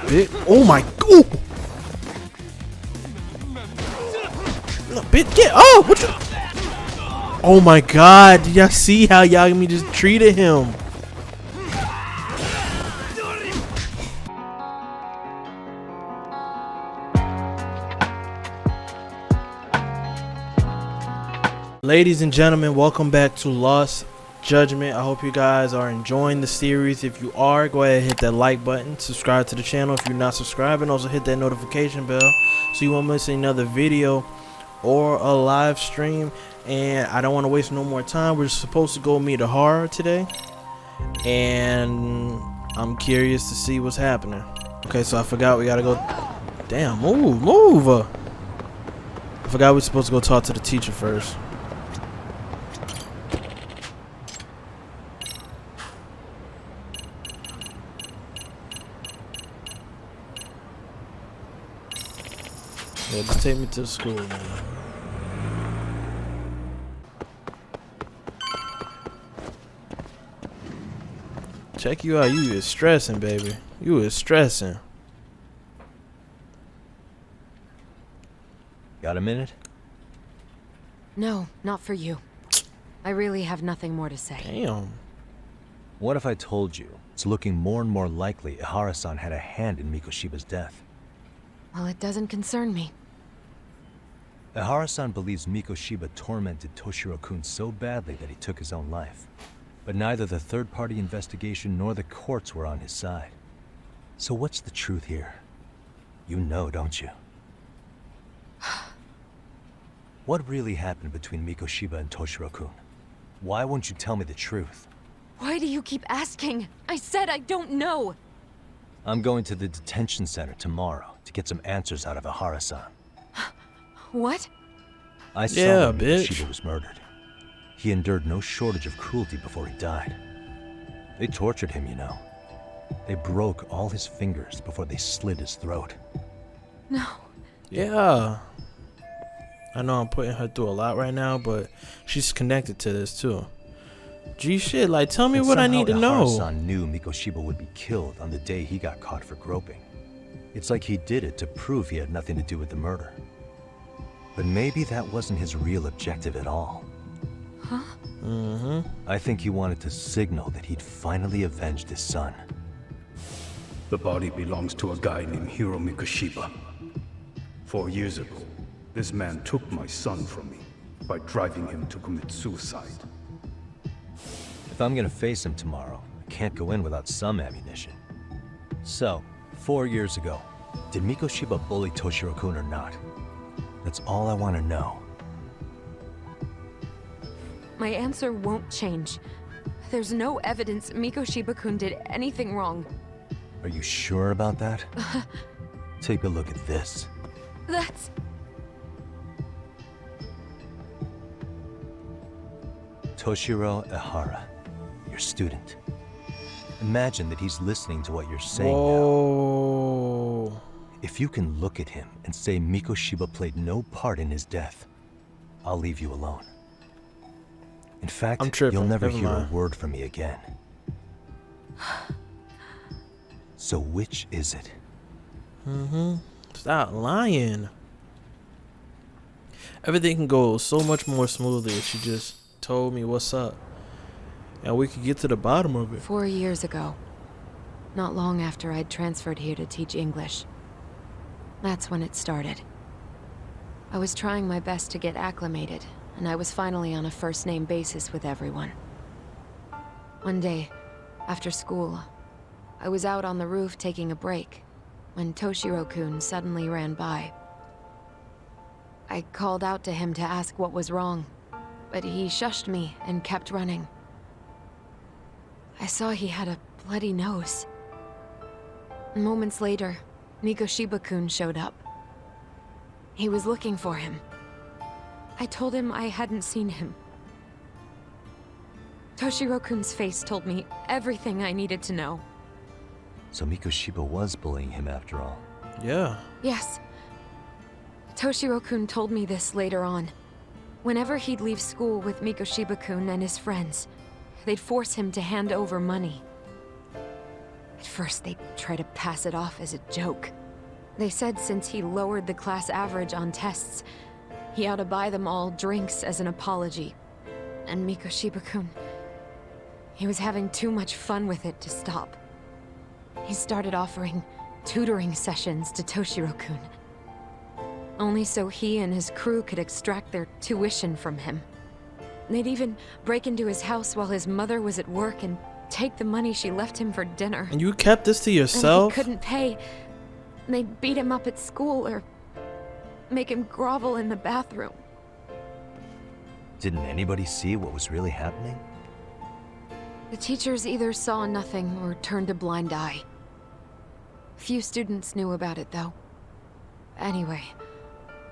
Bitch. Oh my. Ooh. No, bitch, get. Oh, what you? Oh my God. Did y'all see how Yagami just treated him? Ladies and gentlemen, welcome back to Lost Judgment. I hope you guys are enjoying the series. If you are, go ahead and hit that like button, subscribe to the channel if you're not subscribing, also hit that notification bell so you won't miss another video or a live stream. And I don't want to waste no more time. We're supposed to go meet a horror today, and I'm curious to see what's happening. Okay, so I forgot we gotta go. Damn, move. I forgot we're supposed to go talk to the teacher first. Yeah, just take me to the school, man. Check you out. You is stressing, baby. You is stressing. Got a minute? No, not for you. I really have nothing more to say. Damn. What if I told you it's looking more and more likely Ihara-san had a hand in Mikoshiba's death? Well, it doesn't concern me. Ihara-san believes Mikoshiba tormented Toshiro-kun so badly that he took his own life. But neither the third-party investigation nor the courts were on his side. So what's the truth here? You know, don't you? What really happened between Mikoshiba and Toshiro-kun? Why won't you tell me the truth? Why do you keep asking? I said I don't know. I'm going to the detention center tomorrow to get some answers out of Ihara-san. What? I saw Yeah, when bitch. Mikoshiba was murdered. He endured no shortage of cruelty before he died. They tortured him, you know. They broke all his fingers before they slit his throat. No. Yeah. I know I'm putting her through a lot right now, but she's connected to this too. Gee, shit, like, tell me And what I somehow need to know. Ihara-san knew Mikoshiba would be killed on the day he got caught for groping. It's like he did it to prove he had nothing to do with the murder. But maybe that wasn't his real objective at all. Huh? I think he wanted to signal that he'd finally avenged his son. The body belongs to a guy named Hiro Mikoshiba. 4 years ago, this man took my son from me by driving him to commit suicide. If I'm gonna face him tomorrow, I can't go in without some ammunition. So, 4 years ago, did Mikoshiba bully Toshiro-kun or not? That's all I want to know. My answer won't change. There's no evidence Mikoshiba-kun did anything wrong. Are you sure about that? Take a look at this. That's... Toshiro Ihara, your student. Imagine that he's listening to what you're saying now. Whoa. If you can look at him and say Mikoshiba played no part in his death, I'll leave you alone. In fact, I'm tripping. you'll never Never hear mind. a word from me again. So which is it? Stop lying. Everything can go so much more smoothly if she just told me what's up. And we could get to the bottom of it. 4 years ago. Not long after I'd transferred here to teach English. That's when it started. I was trying my best to get acclimated, and I was finally on a first-name basis with everyone. One day, after school, I was out on the roof taking a break, when Toshiro-kun suddenly ran by. I called out to him to ask what was wrong, but he shushed me and kept running. I saw he had a bloody nose. Moments later, Mikoshiba-kun showed up. He was looking for him. I told him I hadn't seen him. Toshiro-kun's face told me everything I needed to know. So Mikoshiba was bullying him after all. Yeah. Yes. Toshiro-kun told me this later on. Whenever he'd leave school with Mikoshiba-kun and his friends, they'd force him to hand over money. At first, they tried to pass it off as a joke. They said since he lowered the class average on tests, he ought to buy them all drinks as an apology. And Mikoshiba-kun, he was having too much fun with it to stop. He started offering tutoring sessions to Toshiro-kun. Only so he and his crew could extract their tuition from him. They'd even break into his house while his mother was at work and take the money she left him for dinner. And you kept this to And if yourself? he couldn't pay, they'd beat him up at school or make him grovel in the bathroom. Didn't anybody see what was really happening? The teachers either saw nothing or turned a blind eye. Few students knew about it, though. Anyway,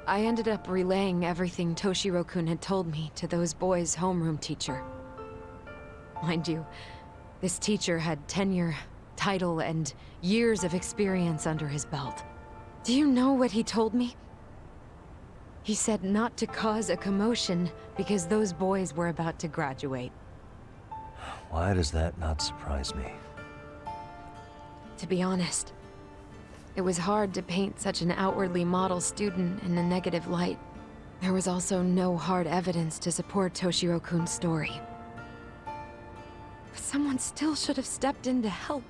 I ended up relaying everything Toshiro-kun had told me to those boys' homeroom teacher. Mind you, this teacher had tenure, title, and years of experience under his belt. Do you know what he told me? He said not to cause a commotion because those boys were about to graduate. Why does that not surprise me? To be honest, it was hard to paint such an outwardly model student in a negative light. There was also no hard evidence to support Toshiro-kun's story. But someone still should have stepped in to help.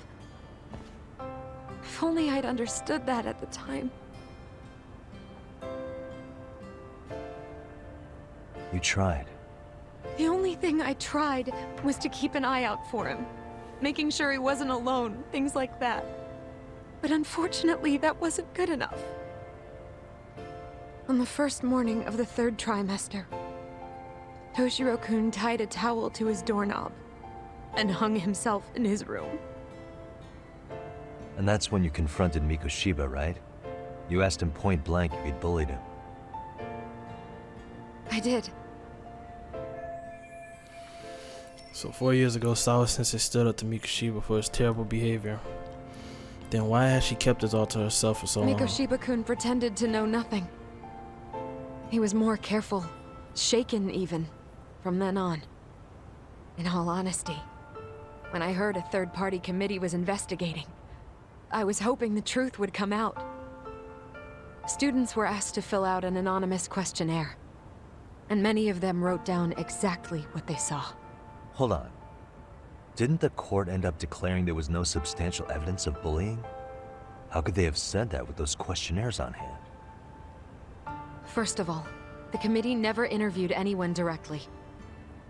If only I'd understood that at the time. You tried. The only thing I tried was to keep an eye out for him, making sure he wasn't alone, things like that. But unfortunately, that wasn't good enough. On the first morning of the 3rd trimester, Toshiro-kun tied a towel to his doorknob and hung himself in his room. And that's when you confronted Mikoshiba, right? You asked him point blank if you'd bullied him. I did. So 4 years ago, Sawa-sensei stood up to Mikoshiba for his terrible behavior. Then why has she kept this all to herself for so long? Mikoshiba-kun pretended to know nothing. He was more careful, shaken even, from then on. In all honesty, when I heard a third-party committee was investigating, I was hoping the truth would come out. Students were asked to fill out an anonymous questionnaire, and many of them wrote down exactly what they saw. Hold on. Didn't the court end up declaring there was no substantial evidence of bullying? How could they have said that with those questionnaires on hand? First of all, the committee never interviewed anyone directly.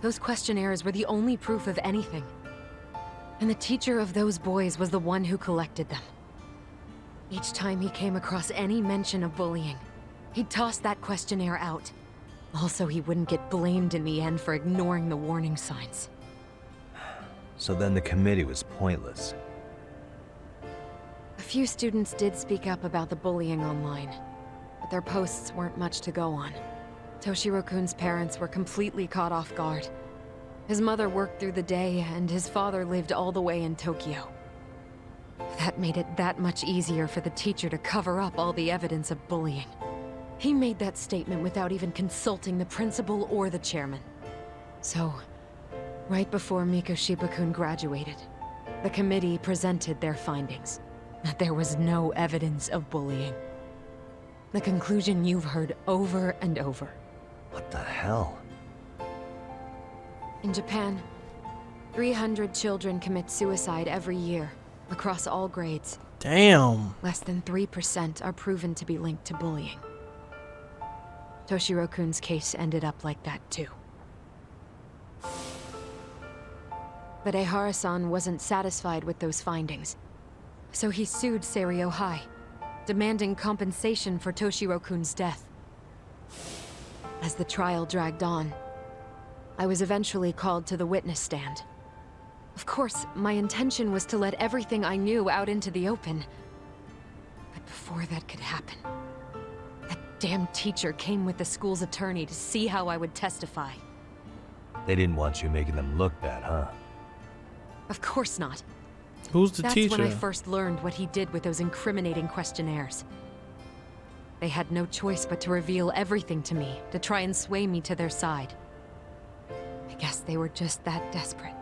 Those questionnaires were the only proof of anything. And the teacher of those boys was the one who collected them. Each time he came across any mention of bullying, he'd toss that questionnaire out. Also, he wouldn't get blamed in the end for ignoring the warning signs. So then the committee was pointless. A few students did speak up about the bullying online, but their posts weren't much to go on. Toshiro-kun's parents were completely caught off guard. His mother worked through the day, and his father lived all the way in Tokyo. That made it that much easier for the teacher to cover up all the evidence of bullying. He made that statement without even consulting the principal or the chairman. So, right before Mikoshiba-kun graduated, the committee presented their findings, that there was no evidence of bullying. The conclusion you've heard over and over. What the hell? In Japan, 300 children commit suicide every year, across all grades. Damn. Less than 3% are proven to be linked to bullying. Toshiro-kun's case ended up like that too. But Ehara-san wasn't satisfied with those findings, so he sued Seiryo High, demanding compensation for Toshiro-kun's death. As the trial dragged on, I was eventually called to the witness stand. Of course, my intention was to let everything I knew out into the open. But before that could happen, that damn teacher came with the school's attorney to see how I would testify. They didn't want you making them look bad, huh? Of course not. Who's the teacher? That's when I first learned what he did with those incriminating questionnaires. They had no choice but to reveal everything to me, to try and sway me to their side. I guess they were just that desperate.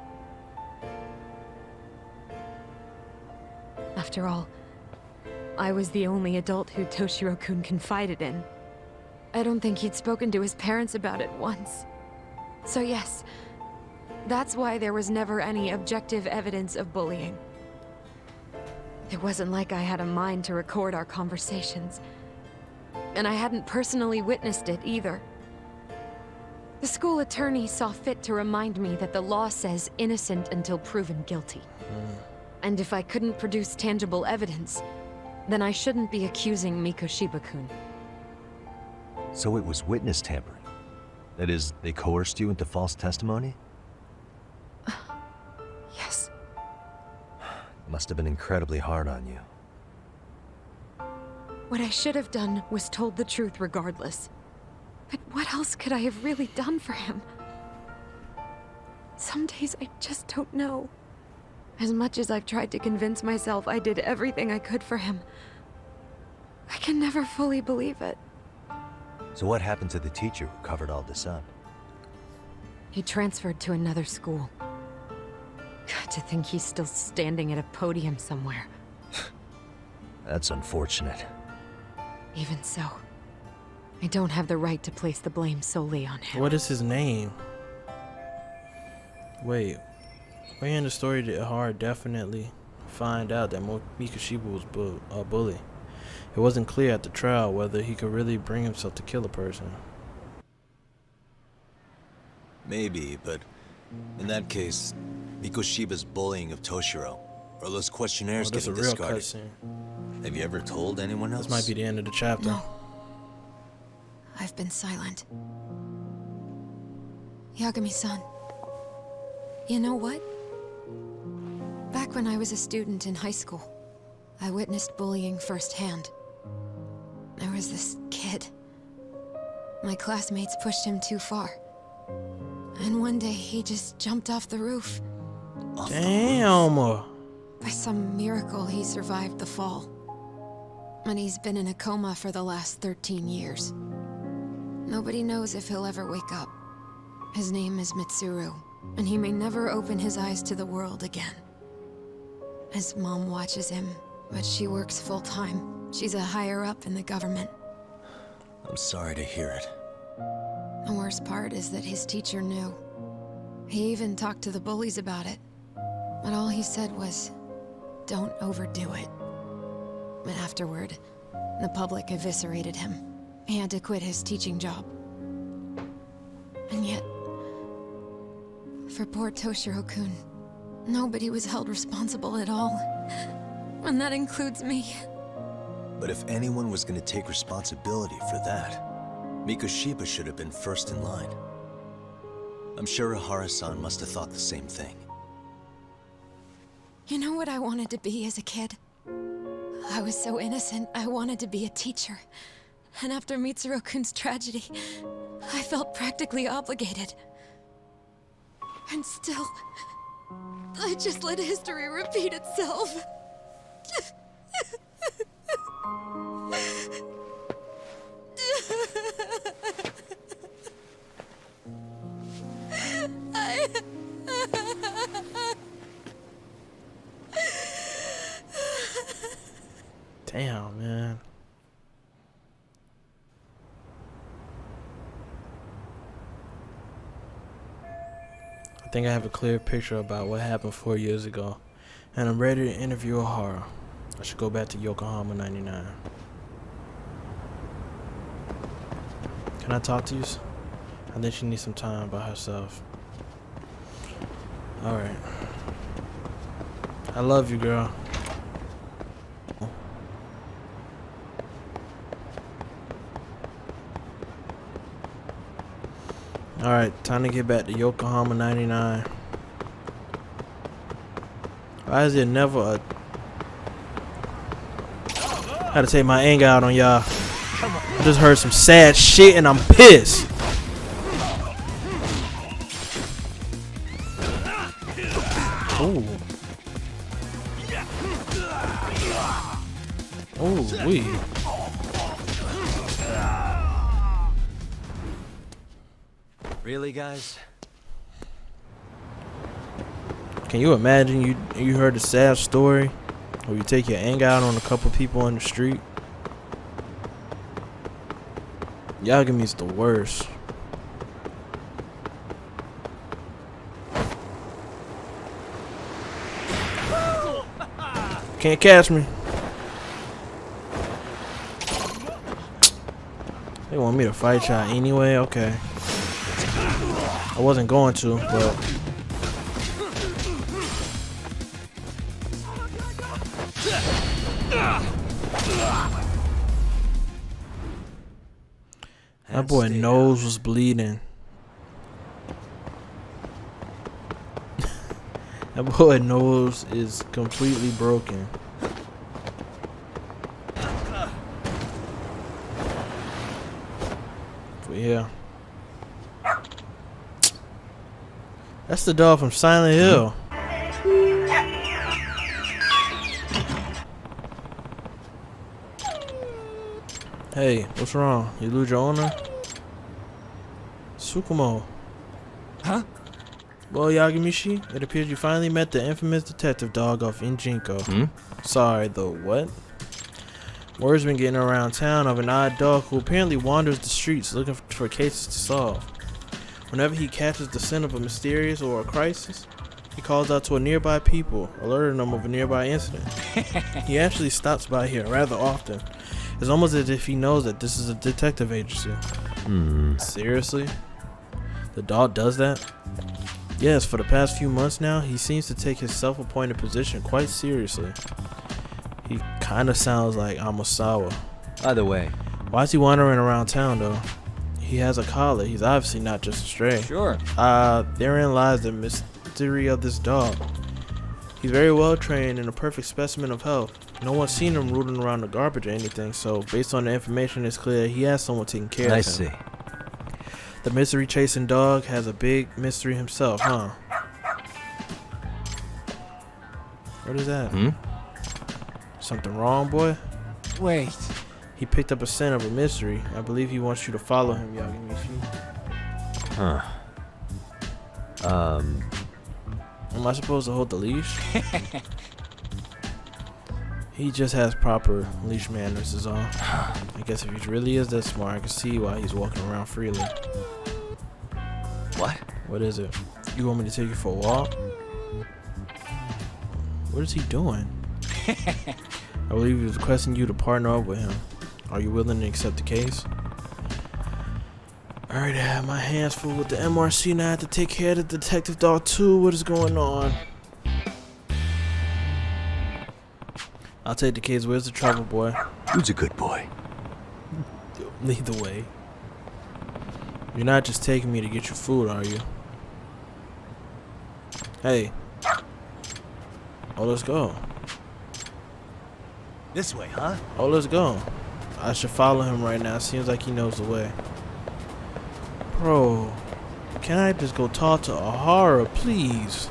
After all, I was the only adult who Toshiro-kun confided in. I don't think he'd spoken to his parents about it once. So yes, that's why there was never any objective evidence of bullying. It wasn't like I had a mind to record our conversations. And I hadn't personally witnessed it either. The school attorney saw fit to remind me that the law says innocent until proven guilty. And if I couldn't produce tangible evidence, then I shouldn't be accusing Mikoshiba-kun. So it was witness tampering? That is, they coerced you into false testimony? Yes. It must have been incredibly hard on you. What I should have done was told the truth regardless. But what else could I have really done for him? Some days I just don't know. As much as I've tried to convince myself I did everything I could for him, I can never fully believe it. So what happened to the teacher who covered all this up? He transferred to another school. God, to think he's still standing at a podium somewhere. That's unfortunate. Even so, I don't have the right to place the blame solely on him. What is his name? Wait. Way in the story did Hara definitely find out that Mikoshiba was a bully. It wasn't clear at the trial whether he could really bring himself to kill a person. Maybe, but in that case, Mikoshiba's bullying of Toshiro, or those questionnaires That's a getting real discarded. cutscene. Have you ever told anyone else? This might be the end of the chapter. No. I've been silent. Yagami-san. You know what? Back when I was a student in high school, I witnessed bullying firsthand. There was this kid. My classmates pushed him too far. And one day he just jumped off the roof. Damn. By some miracle, he survived the fall. And he's been in a coma for the last 13 years. Nobody knows if he'll ever wake up. His name is Mitsuru, and he may never open his eyes to the world again. His mom watches him, but she works full-time. She's a higher-up in the government. I'm sorry to hear it. The worst part is that his teacher knew. He even talked to the bullies about it. But all he said was, don't overdo it. But afterward, the public eviscerated him. He had to quit his teaching job. And yet, for poor Toshiro-kun, nobody was held responsible at all. And that includes me. But if anyone was going to take responsibility for that, Mikoshiba should have been first in line. I'm sure Ihara-san must have thought the same thing. You know what I wanted to be as a kid? I was so innocent, I wanted to be a teacher. And after Mitsuru-kun's tragedy, I felt practically obligated. And still, I just let history repeat itself. Damn, man. I think I have a clear picture about what happened 4 years ago, and I'm ready to interview Ihara. I should go back to Yokohama 99. Can I talk to you? I think she needs some time by herself. Alright. I love you, girl. Alright, time to get back to Yokohama 99. Why is it never a... I had to take my anger out on y'all. I just heard some sad shit and I'm pissed. Ooh. Ooh, wee. Really, guys? Can you imagine you heard a sad story Or you take your anger out on a couple people on the street. Yagumi's the worst. Can't catch me. They want me to fight y'all anyway? Okay. I wasn't going to, but... That boy nose was bleeding. That boy nose is completely broken. But yeah. That's the dog from Silent Hill. Hey, what's wrong? You lose your owner? Tsukumo. Huh? Well, Yagamishi, it appears you finally met the infamous detective dog off Injinko. Sorry, the what? Word's been getting around town of an odd dog who apparently wanders the streets looking for cases to solve. Whenever he catches the scent of a mysterious or a crisis, he calls out to a nearby people, alerting them of a nearby incident. He actually stops by here rather often. It's almost as if he knows that this is a detective agency. Seriously? The dog does that? Yes, for the past few months now, he seems to take his self-appointed position quite seriously. He kinda sounds like Amasawa. Either way. Why is he wandering around town though? He has a collar. He's obviously not just a stray. Sure. Therein lies the mystery of this dog. He's very well trained and a perfect specimen of health. No one's seen him rooting around the garbage or anything, so based on the information, it's clear he has someone taking care of him. I see. The mystery chasing dog has a big mystery himself, huh? What is that? Something wrong, boy? Wait. He picked up a scent of a mystery. I believe he wants you to follow him, Yagamishi. Huh. Am I supposed to hold the leash? He just has proper leash manners is all. I guess if he really is that smart, I can see why he's walking around freely. What? What is it? You want me to take you for a walk? What is he doing? I believe he was requesting you to partner up with him. Are you willing to accept the case? Alright, I have my hands full with the MRC now. I have to take care of the detective dog too. What is going on? I'll take the case. Where's the trouble, boy? Who's a good boy? Lead the way. You're not just taking me to get you food, are you? Hey. Oh, let's go. This way, huh? Oh, let's go. I should follow him right now. Seems like he knows the way. Bro, can I just go talk to Ahara, please?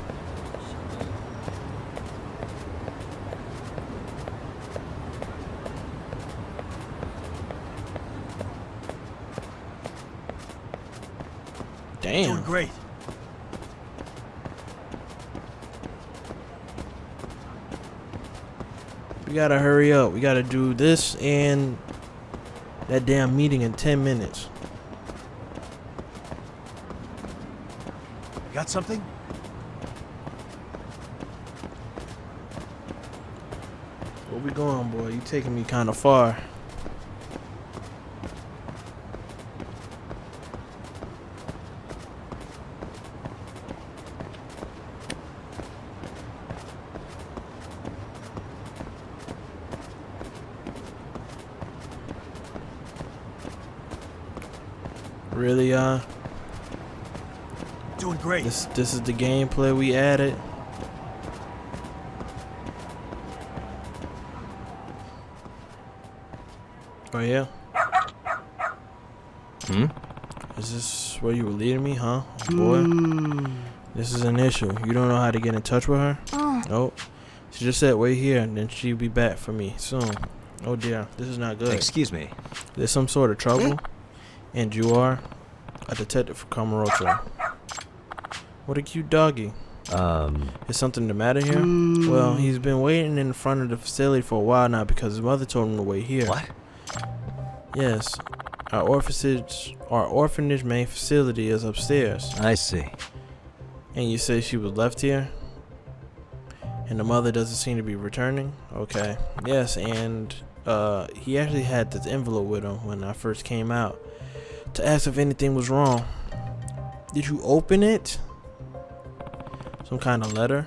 Damn. Doing great. We gotta hurry up. We gotta do this and that damn meeting in 10 minutes. Got something? Where we going, boy? You taking me kind of far. Really, Doing great. this is the gameplay we added. Oh yeah. Is this where you were leading me, huh, boy? This is an issue. You don't know how to get in touch with her? Nope. She just said wait here, and then she'll be back for me soon. Oh dear, this is not good. Excuse me. There's some sort of trouble, and you are a detective for Kamurocho. What a cute doggy. Is something the matter here? Well, he's been waiting in front of the facility for a while now because his mother told him to wait here. What? Yes. Our orphanage main facility is upstairs. I see. And you say she was left here? And the mother doesn't seem to be returning? Okay. Yes, and he actually had this envelope with him when I first came out to ask if anything was wrong. Did you open it? Some kind of letter?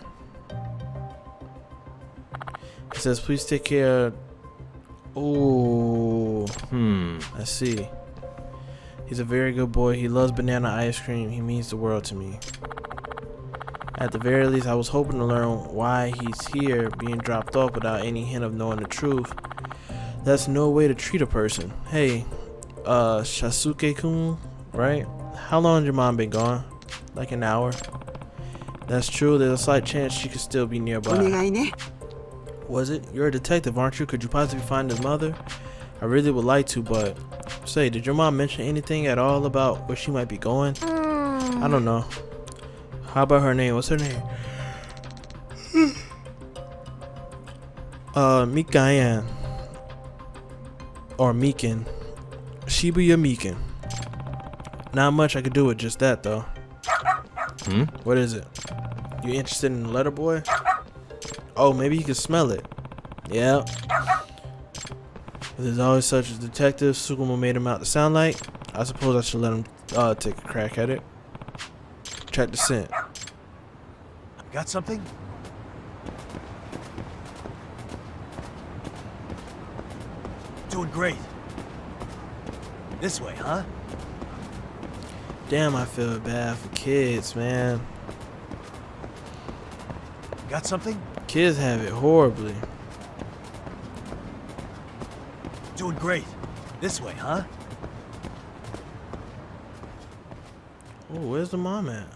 It says, please take care. Oh. I see. He's a very good boy. He loves banana ice cream. He means the world to me. At the very least, I was hoping to learn why he's here being dropped off without any hint of knowing the truth. That's no way to treat a person. Hey, Shasuke-kun, right? How long has your mom been gone? Like an hour? That's true. There's a slight chance she could still be nearby. Was it? You're a detective, aren't you? Could you possibly find his mother? I really would like to, but... Say, did your mom mention anything at all about where she might be going? I don't know. How about her name? What's her name? Mikayan. Or Meekin. Shibuya Meekin. Not much I could do with just that, though. What is it? You interested in the letter, boy? Oh, maybe you can smell it. Yeah. There's always such a detective. Sugamo made him out to sound like. I suppose I should let him take a crack at it. Check the scent. Got something? Doing great. This way, huh? Damn, I feel bad for kids, man. Got something? Kids have it horribly. Doing great. This way, huh? Oh, where's the mom at?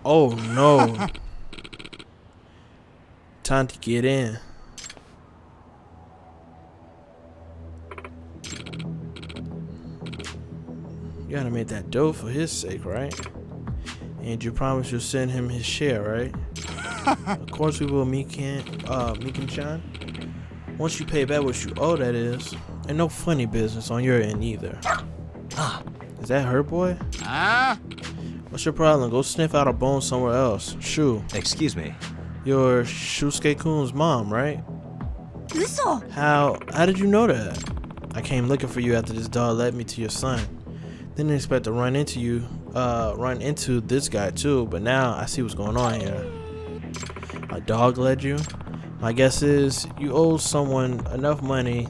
Oh no. Time to get in. You gotta make that dough for his sake, right? And you promise you'll send him his share, right? Of course we will, Mikan-chan. Once you pay back what you owe, that is. And no funny business on your end either. Is that her, boy? What's your problem? Go sniff out a bone somewhere else. Shoo. Excuse me. You're Shusuke-kun's mom, right? How did you know that? I came looking for you after this dog led me to your son. Didn't expect to run into this guy too, but now I see what's going on here. A dog led you? My guess is you owe someone enough money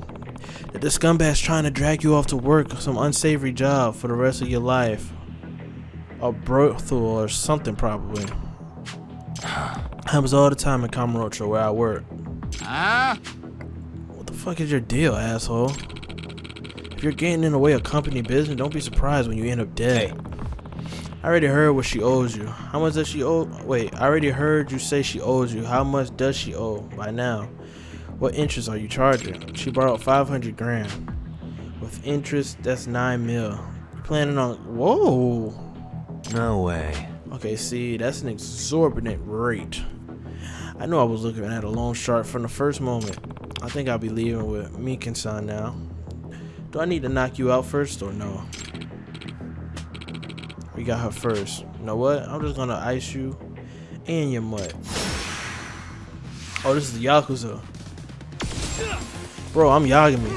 that the scumbag's trying to drag you off to work some unsavory job for the rest of your life. A brothel or something probably. Happens all the time in Kamurocho where I work. What the fuck is your deal, asshole? If you're getting in the way of company business, don't be surprised when you end up dead. Hey. I already heard what she owes you. How much does she owe? Wait, I already heard you say she owes you. How much does she owe by now? What interest are you charging? She borrowed 500 grand. With interest, that's 9 mil. You planning on... Whoa. No way. Okay, see, that's an exorbitant rate. I knew I was looking at a loan shark from the first moment. I think I'll be leaving with Mikan-san now. Do I need to knock you out first or no? We got her first. You know what? I'm just gonna ice you and your mutt. Oh, this is the Yakuza. Bro, I'm Yagami.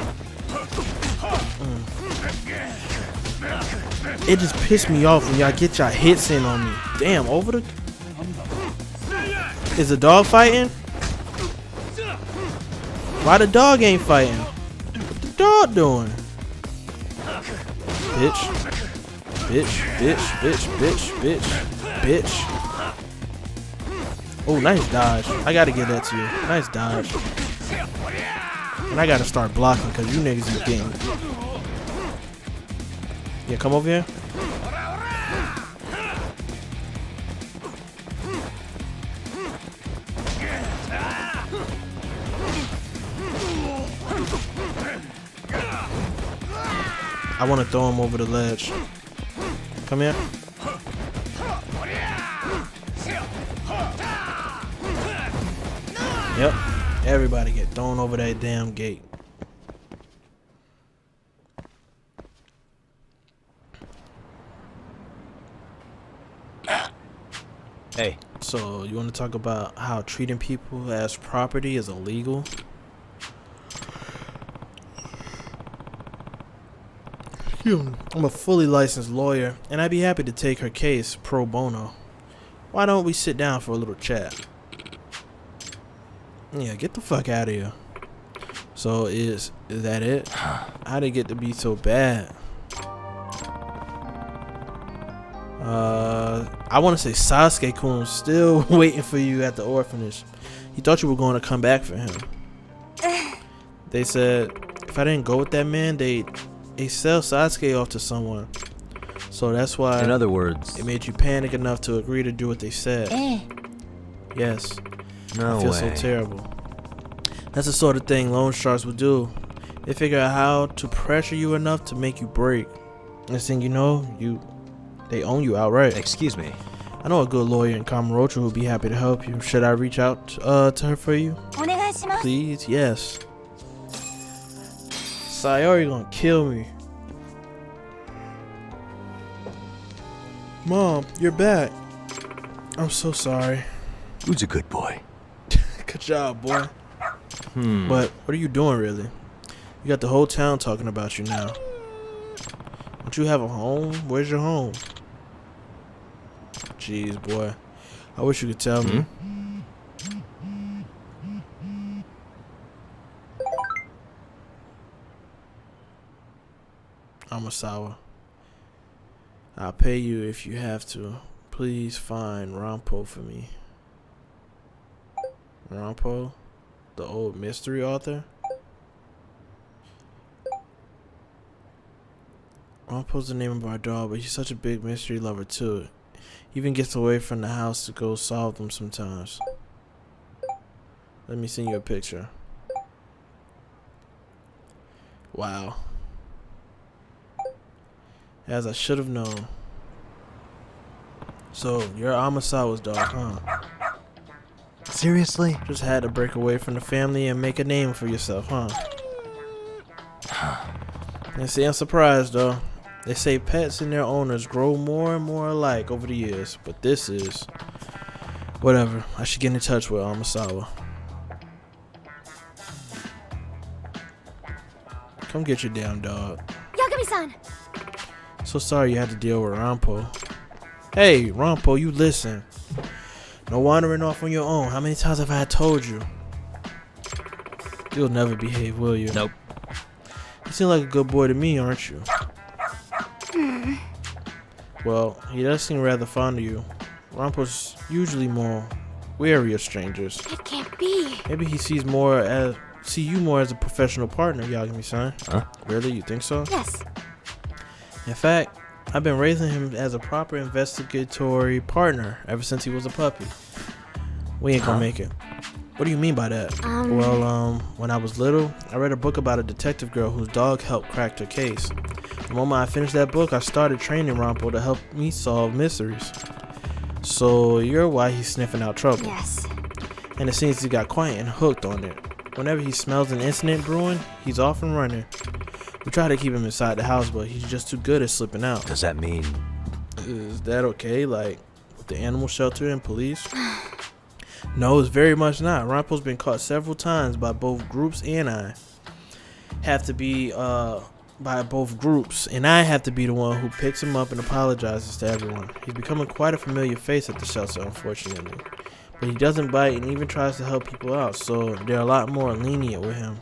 It just pissed me off when y'all get y'all hits in on me. Damn, over the... Is the dog fighting? Why the dog ain't fighting? What the dog doing? Bitch. Bitch, bitch, bitch, bitch, bitch, bitch. Oh, nice dodge. I gotta give that to you. Nice dodge. And I gotta start blocking because you niggas is getting... Yeah, come over here. I want to throw him over the ledge. Come here. Yep. Everybody get thrown over that damn gate. Hey. So, you want to talk about how treating people as property is illegal? I'm a fully licensed lawyer, and I'd be happy to take her case pro bono. Why don't we sit down for a little chat? Yeah, get the fuck out of here. So, is that it? How'd it get to be so bad? I want to say Sasuke-kun's still waiting for you at the orphanage. He thought you were going to come back for him. They said if I didn't go with that man, they sell Sasuke off to someone. So that's why, in other words, it made you panic enough to agree to do what they said. Yes. No I feel way. so terrible. That's the sort of thing loan sharks would do. They figure out how to pressure you enough to make you break. Next thing you know, they own you outright. Excuse me. I know a good lawyer in Kamurocho who'd be happy to help you. Should I reach out to her for you? Please, yes. Sayori gonna kill me. Mom, you're back. I'm so sorry. Who's a good boy? Good job, boy. But what are you doing, really? You got the whole town talking about you now. Don't you have a home? Where's your home? Jeez, boy. I wish you could tell me. Amasawa. I'll pay you if you have to. Please find Rampo for me. Rampo? The old mystery author? Rampo's the name of our dog, but he's such a big mystery lover too. He even gets away from the house to go solve them sometimes. Let me send you a picture. Wow. As I should have known. So, you're Amasawa's dog, huh? Seriously? Just had to break away from the family and make a name for yourself, huh? And see, I'm surprised though. They say pets and their owners grow more and more alike over the years, but this is... Whatever, I should get in touch with Amasawa. Come get your damn dog. Yagami-san! So sorry you had to deal with Rampo. Hey, Rampo, you listen. No wandering off on your own. How many times have I told you? You'll never behave, will you? Nope. You seem like a good boy to me, aren't you? Well, he does seem rather fond of you. Rampo's usually more wary of strangers. It can't be. Maybe he see you more as a professional partner, Yagami-san. Huh? Really? You think so? Yes. In fact, I've been raising him as a proper investigatory partner ever since he was a puppy. We ain't gonna make it. What do you mean by that? Well, when I was little, I read a book about a detective girl whose dog helped crack her case. The moment I finished that book, I started training Rampo to help me solve mysteries. So you're why he's sniffing out trouble. Yes. And it seems he got quiet and hooked on it. Whenever he smells an incident brewing, he's off and running. We try to keep him inside the house, but he's just too good at slipping out. Does that mean... Is that okay? Like, with the animal shelter and police? No, it's very much not. Rampo's been caught several times by both groups, and I have to be, by both groups, and I have to be the one who picks him up and apologizes to everyone. He's becoming quite a familiar face at the shelter, unfortunately. But he doesn't bite and even tries to help people out, so they're a lot more lenient with him.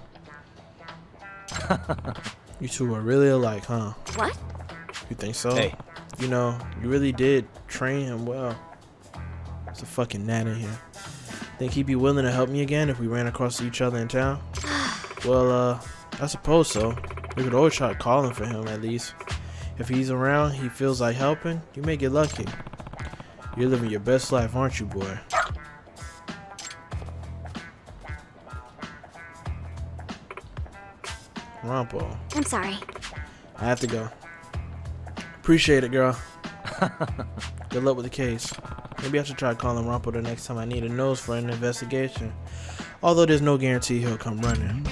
You two are really alike, huh? What? You think so? Hey. You know, you really did train him well. There's a fucking gnat in here. Think he'd be willing to help me again if we ran across each other in town? Well, I suppose so. We could always try calling for him at least. If he's around, he feels like helping, you may get lucky. You're living your best life, aren't you, boy? Rampo. I'm sorry. I have to go. Appreciate it, girl. Good luck with the case. Maybe I should try calling Rampo the next time I need a nose for an investigation. Although there's no guarantee he'll come running.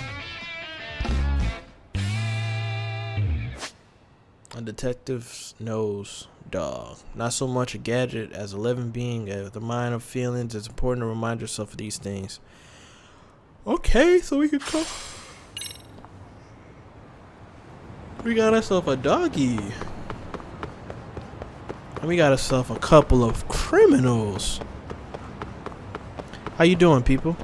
A detective's nose dog. Not so much a gadget as a living being with a mind of feelings. It's important to remind yourself of these things. Okay, so we can come. We got ourselves a doggy. And we got ourselves a couple of criminals. How you doing, people?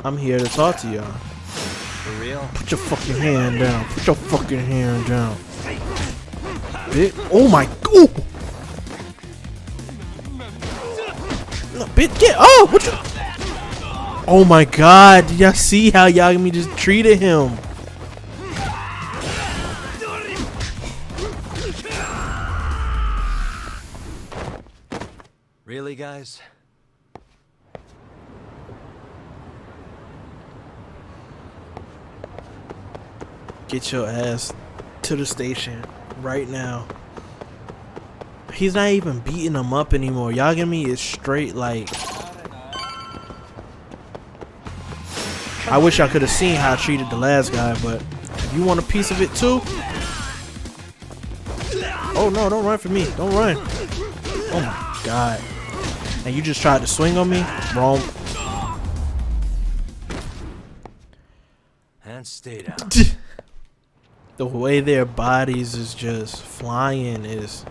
I'm here to talk to y'all. For real? Put your fucking hand down. Put your fucking hand down. Bitch. Oh my god. No, bitch, get oh what you oh my god. Did y'all see how Yagami just treated him? Really, guys? Get your ass to the station right now. He's not even beating him up anymore. Yagami is straight like. I wish I could have seen how I treated the last guy, but if you want a piece of it too. Oh no, don't run for me. Don't run. Oh my god. And you just tried to swing on me? Wrong. And stay down. The way their bodies is just flying is.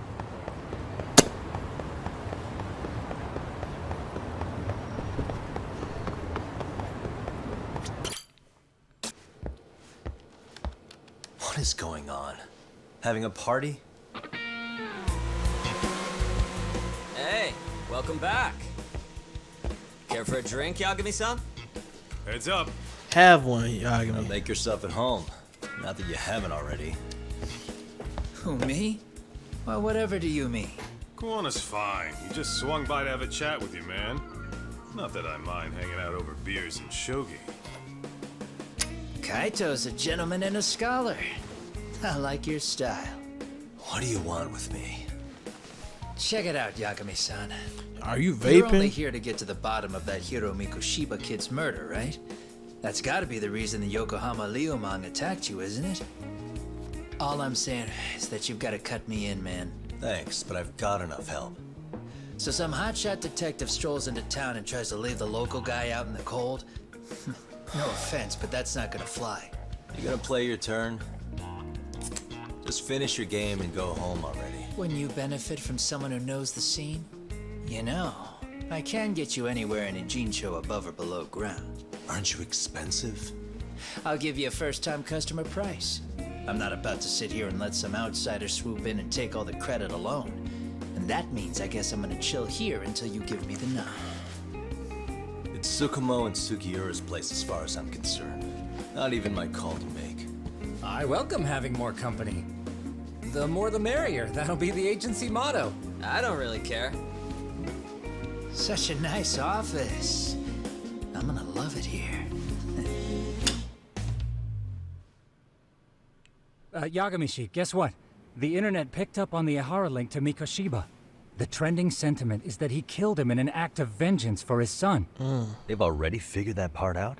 What is going on? Having a party? Hey, welcome back. Care for a drink, Yagami-san? Heads up. Have one, Yagami. Make yourself at home. Not that you haven't already. Who, me? Well, whatever do you mean? Kuwana's fine. He just swung by to have a chat with you, man. Not that I mind hanging out over beers and shogi. Kaito's a gentleman and a scholar. I like your style. What do you want with me? Check it out, Yagami-san. Are you You're only vaping? here to get to the bottom of that Hiro Mikoshiba kid's murder, right? That's gotta be the reason the Yokohama Leomang attacked you, isn't it? All I'm saying is that you've gotta cut me in, man. Thanks, but I've got enough help. So some hotshot detective strolls into town and tries to leave the local guy out in the cold? No offense, but that's not gonna fly. You gonna play your turn? Just finish your game and go home already. When you benefit from someone who knows the scene? You know, I can get you anywhere in a Jincho above or below ground. Aren't you expensive? I'll give you a first-time customer price. I'm not about to sit here and let some outsider swoop in and take all the credit alone. And that means I guess I'm gonna chill here until you give me the nod. It's Tsukumo and Sugiura's place as far as I'm concerned. Not even my call to make. I welcome having more company. The more the merrier. That'll be the agency motto. I don't really care. Such a nice office. I'm gonna love it here. Yagamishi, guess what? The internet picked up on the Ihara link to Mikoshiba. The trending sentiment is that he killed him in an act of vengeance for his son. They've already figured that part out?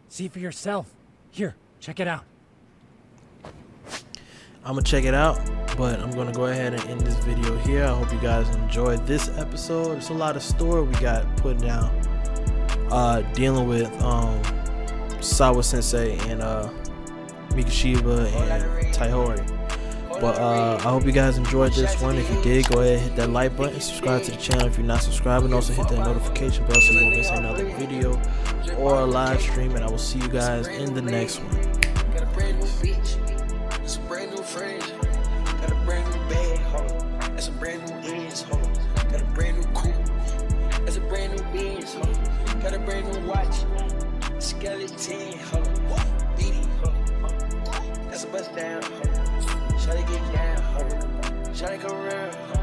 See for yourself. Here, check it out. I'm gonna check it out, but I'm gonna go ahead and end this video here. I hope you guys enjoyed this episode. There's a lot of story we got put down, dealing with Sawa Sensei and Mikoshiba and Taihori. But I hope you guys enjoyed this one. If you did, go ahead and hit that like button, subscribe to the channel if you're not subscribed, and also hit that notification bell so you won't miss another video or a live stream. And I will see you guys in the next one. Got a brand new bitch. It's a brand new friend. Got a brand new bag, hold. That's a brand new ends, hold. Got a brand new coupe. That's a brand new Benz, hold. Got a brand new watch. Skeleton, hold. Beady, hold. That's a bust down, hold. Shawty get down, hold. Shawty come around, hold.